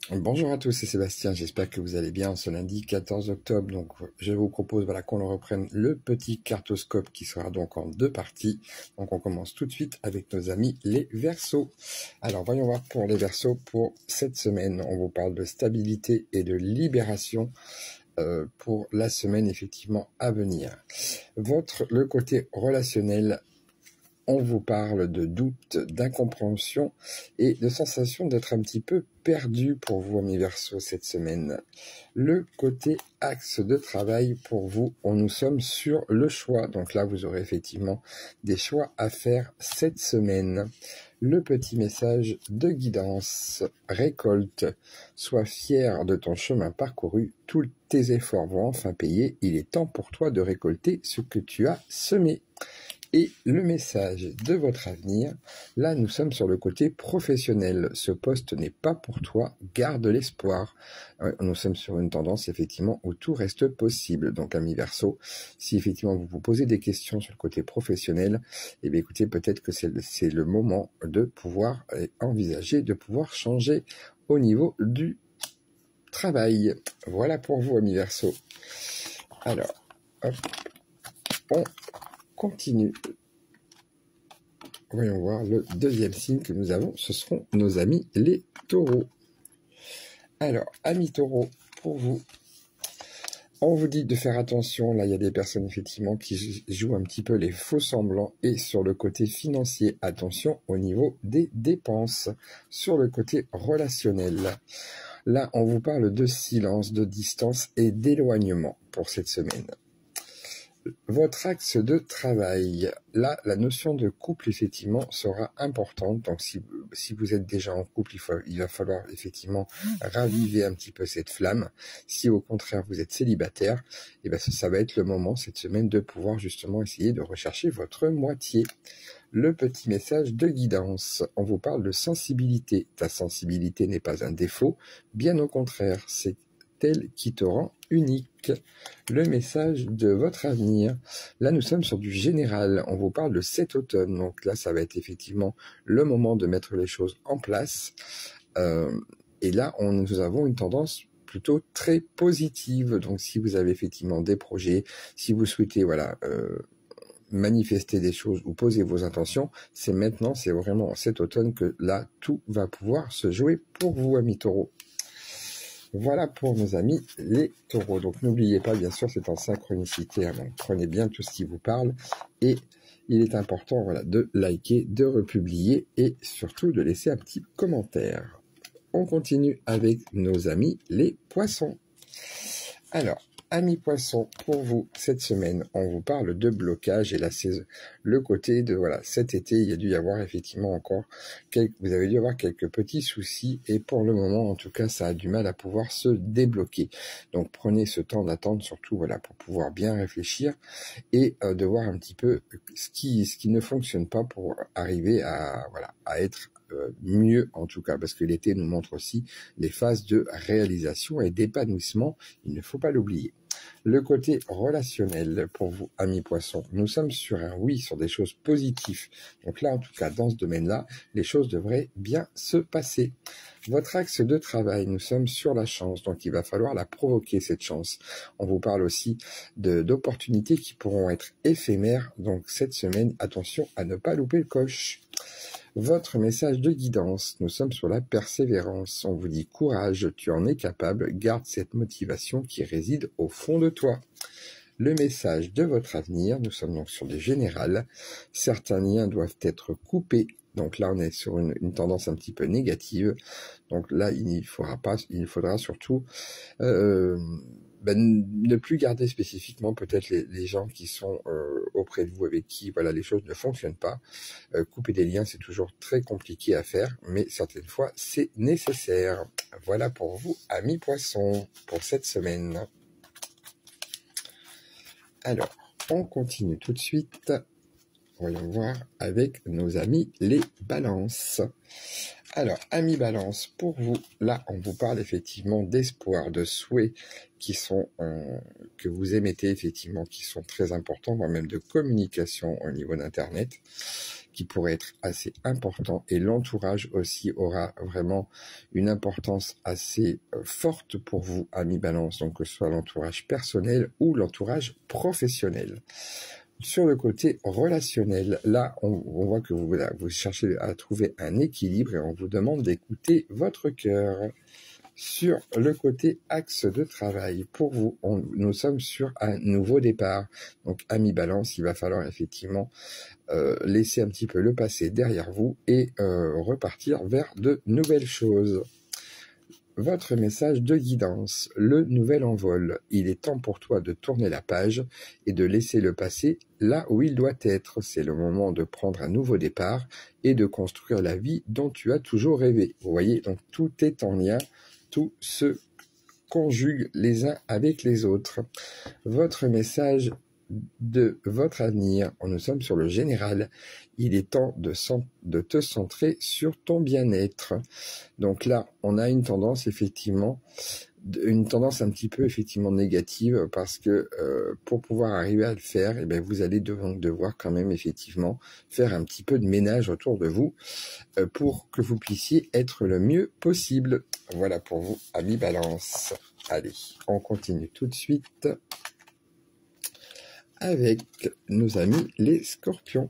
Bonjour à tous, c'est Sébastien, j'espère que vous allez bien ce lundi 14 octobre. Donc je vous propose qu'on le reprenne le petit cartoscope qui sera donc en deux parties. Donc on commence tout de suite avec nos amis les Verseaux. Alors voyons voir pour les Verseaux pour cette semaine. On vous parle de stabilité et de libération pour la semaine effectivement à venir. Le côté relationnel, on vous parle de doute, d'incompréhension et de sensation d'être un petit peu perdu pour vous, amis Verseaux, cette semaine. Le côté axe de travail pour vous, nous sommes sur le choix. Donc là, vous aurez effectivement des choix à faire cette semaine. Le petit message de guidance, récolte. Sois fier de ton chemin parcouru. Tous tes efforts vont enfin payer. Il est temps pour toi de récolter ce que tu as semé. Et le message de votre avenir, là nous sommes sur le côté professionnel. Ce poste n'est pas pour toi, garde l'espoir. Nous sommes sur une tendance effectivement où tout reste possible. Donc amis Verseaux, si effectivement vous vous posez des questions sur le côté professionnel, eh bien écoutez, peut-être que c'est le moment de pouvoir envisager, de pouvoir changer au niveau du travail. Voilà pour vous amis Verseaux. Alors, hop, on continue. Voyons voir le deuxième signe que nous avons, ce seront nos amis les taureaux. Alors, amis taureaux, pour vous, on vous dit de faire attention, là il y a des personnes effectivement qui jouent un petit peu les faux semblants, et sur le côté financier, attention au niveau des dépenses. Sur le côté relationnel, là on vous parle de silence, de distance et d'éloignement pour cette semaine. Votre axe de travail, là, la notion de couple, effectivement, sera importante. Donc, si vous êtes déjà en couple, il va falloir, effectivement, raviver un petit peu cette flamme. Si, au contraire, vous êtes célibataire, eh ben, ça va être le moment, cette semaine, de pouvoir, justement, essayer de rechercher votre moitié. Le petit message de guidance. On vous parle de sensibilité. Ta sensibilité n'est pas un défaut. Bien au contraire, c'est elle qui te rend unique. Le message de votre avenir. Là, nous sommes sur du général. On vous parle de cet automne. Donc là, ça va être effectivement le moment de mettre les choses en place. Et là, nous avons une tendance plutôt très positive. Donc, si vous avez effectivement des projets, si vous souhaitez, manifester des choses ou poser vos intentions, c'est maintenant, c'est vraiment cet automne que là, tout va pouvoir se jouer pour vous, amis taureaux. Voilà pour nos amis les taureaux. Donc n'oubliez pas, bien sûr, c'est en synchronicité. Hein, donc prenez bien tout ce qui vous parle. Et il est important de liker, de republier et surtout de laisser un petit commentaire. On continue avec nos amis les poissons. Alors, amis poissons, pour vous, cette semaine, on vous parle de blocage et la saison. Le côté de, cet été, il y a dû y avoir effectivement encore, vous avez dû avoir quelques petits soucis et pour le moment, en tout cas, ça a du mal à pouvoir se débloquer. Donc, prenez ce temps d'attente surtout, pour pouvoir bien réfléchir et de voir un petit peu ce qui ne fonctionne pas pour arriver à être mieux en tout cas, parce que l'été nous montre aussi les phases de réalisation et d'épanouissement, il ne faut pas l'oublier. Le côté relationnel pour vous, amis poissons, nous sommes sur un oui, sur des choses positives. Donc là, en tout cas, dans ce domaine-là, les choses devraient bien se passer. Votre axe de travail, nous sommes sur la chance, donc il va falloir la provoquer, cette chance. On vous parle aussi d'opportunités qui pourront être éphémères, donc cette semaine, attention à ne pas louper le coche. Votre message de guidance, nous sommes sur la persévérance. On vous dit courage, tu en es capable, garde cette motivation qui réside au fond de toi. Le message de votre avenir, nous sommes donc sur des générales. Certains liens doivent être coupés. Donc là, on est sur une tendance un petit peu négative. Donc là, il faudra surtout ne plus garder spécifiquement peut-être les gens qui sont auprès de vous, avec qui les choses ne fonctionnent pas. Couper des liens, c'est toujours très compliqué à faire, mais certaines fois, c'est nécessaire. Voilà pour vous, amis poissons, pour cette semaine. Alors, on continue tout de suite. Voyons voir avec nos amis les balances. Alors, amis balance, pour vous, là, on vous parle effectivement d'espoir, de souhaits qui sont, que vous émettez effectivement, qui sont très importants, voire même de communication au niveau d'Internet, qui pourrait être assez important, et l'entourage aussi aura vraiment une importance assez forte pour vous, amis Balance, donc que ce soit l'entourage personnel ou l'entourage professionnel. Sur le côté relationnel, là, on voit que vous cherchez à trouver un équilibre et on vous demande d'écouter votre cœur. Sur le côté axe de travail, pour vous, nous sommes sur un nouveau départ. Donc, amis Balance, il va falloir effectivement laisser un petit peu le passé derrière vous et repartir vers de nouvelles choses. Votre message de guidance, le nouvel envol. Il est temps pour toi de tourner la page et de laisser le passé là où il doit être. C'est le moment de prendre un nouveau départ et de construire la vie dont tu as toujours rêvé. Vous voyez, donc tout est en lien, tout se conjugue les uns avec les autres. Votre message de votre avenir, nous sommes sur le général, il est temps de te centrer sur ton bien-être. Donc là, on a une tendance effectivement, un petit peu effectivement négative, parce que pour pouvoir arriver à le faire, eh bien, vous allez devoir quand même effectivement faire un petit peu de ménage autour de vous pour que vous puissiez être le mieux possible. Voilà pour vous, amis Balance. Allez, on continue tout de suite avec nos amis les Scorpions.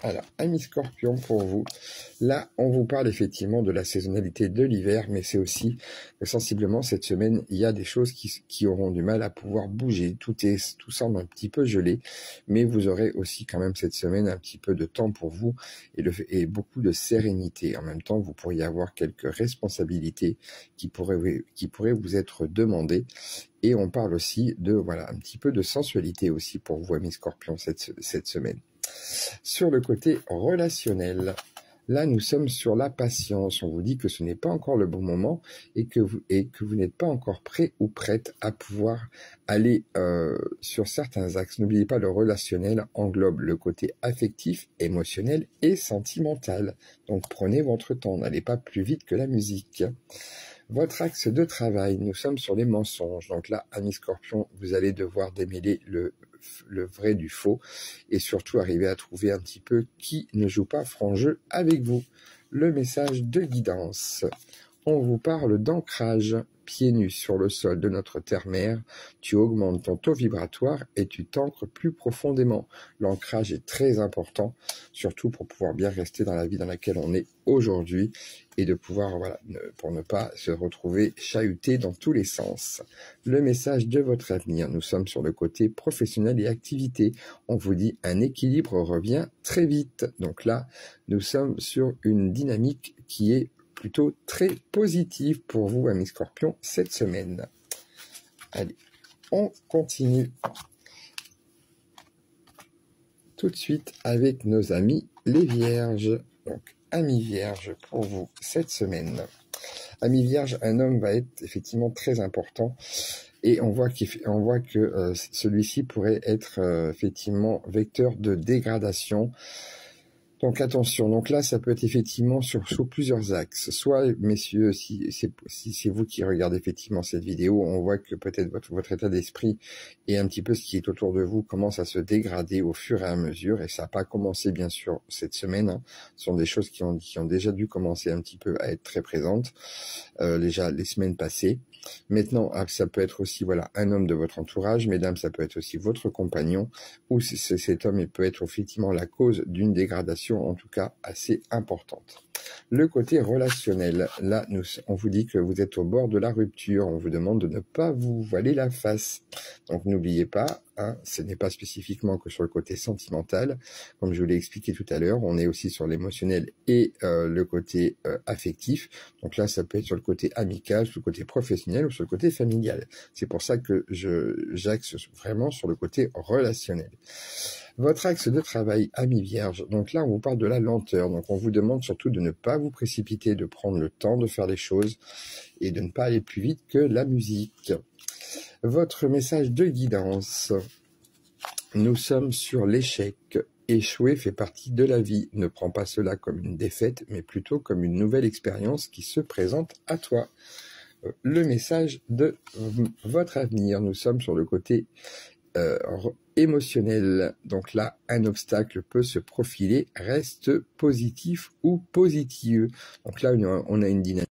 Alors, amis Scorpions, pour vous, là, on vous parle effectivement de la saisonnalité de l'hiver, mais c'est aussi que sensiblement cette semaine, il y a des choses qui auront du mal à pouvoir bouger. Tout semble un petit peu gelé, mais vous aurez aussi quand même cette semaine un petit peu de temps pour vous et beaucoup de sérénité. En même temps, vous pourriez avoir quelques responsabilités qui pourraient vous être demandées. Et on parle aussi de, voilà, un petit peu de sensualité aussi pour vous, amis Scorpions, cette semaine. Sur le côté relationnel, là nous sommes sur la patience. On vous dit que ce n'est pas encore le bon moment et que vous n'êtes pas encore prêt ou prête à pouvoir aller sur certains axes. N'oubliez pas, le relationnel englobe le côté affectif, émotionnel et sentimental. Donc prenez votre temps, n'allez pas plus vite que la musique. Votre axe de travail, nous sommes sur les mensonges. Donc là, amis Scorpions, vous allez devoir démêler le vrai du faux et surtout arriver à trouver un petit peu qui ne joue pas franc jeu avec vous. Le message de guidance. On vous parle d'ancrage. Pieds nus sur le sol de notre terre-mère, tu augmentes ton taux vibratoire et tu t'ancres plus profondément. L'ancrage est très important, surtout pour pouvoir bien rester dans la vie dans laquelle on est aujourd'hui et de pouvoir, voilà, pour ne pas se retrouver chahuté dans tous les sens. Le message de votre avenir, nous sommes sur le côté professionnel et activité. On vous dit un équilibre revient très vite. Donc là, nous sommes sur une dynamique qui est plutôt très positive pour vous, amis Scorpions, cette semaine. Allez, on continue tout de suite avec nos amis les Vierges. Donc, amis Vierges, pour vous, cette semaine. Amis Vierges, un homme va être effectivement très important. Et on voit que celui-ci pourrait être effectivement vecteur de dégradation. Donc attention, donc là ça peut être effectivement sur plusieurs axes. Soit, messieurs, si c'est vous qui regardez effectivement cette vidéo, on voit que peut-être votre état d'esprit et un petit peu ce qui est autour de vous commence à se dégrader au fur et à mesure, et ça n'a pas commencé bien sûr cette semaine, hein. Ce sont des choses qui ont déjà dû commencer un petit peu à être très présentes, déjà les semaines passées. Maintenant, ça peut être aussi, voilà, un homme de votre entourage, mesdames, ça peut être aussi votre compagnon, ou cet homme, il peut être effectivement la cause d'une dégradation, en tout cas assez importante. Le côté relationnel, là, on vous dit que vous êtes au bord de la rupture, on vous demande de ne pas vous voiler la face. Donc n'oubliez pas, hein, ce n'est pas spécifiquement que sur le côté sentimental, comme je vous l'ai expliqué tout à l'heure, on est aussi sur l'émotionnel et le côté affectif. Donc là, ça peut être sur le côté amical, sur le côté professionnel ou sur le côté familial. C'est pour ça que j'axe vraiment sur le côté relationnel. Votre axe de travail, amis Vierge, donc là on vous parle de la lenteur, donc on vous demande surtout de ne pas vous précipiter, de prendre le temps de faire les choses et de ne pas aller plus vite que la musique. Votre message de guidance, nous sommes sur l'échec. Échouer fait partie de la vie, ne prends pas cela comme une défaite, mais plutôt comme une nouvelle expérience qui se présente à toi. Le message de votre avenir, nous sommes sur le côté émotionnel. Donc là, un obstacle peut se profiler, reste positif ou positive. Donc là, on a une dynamique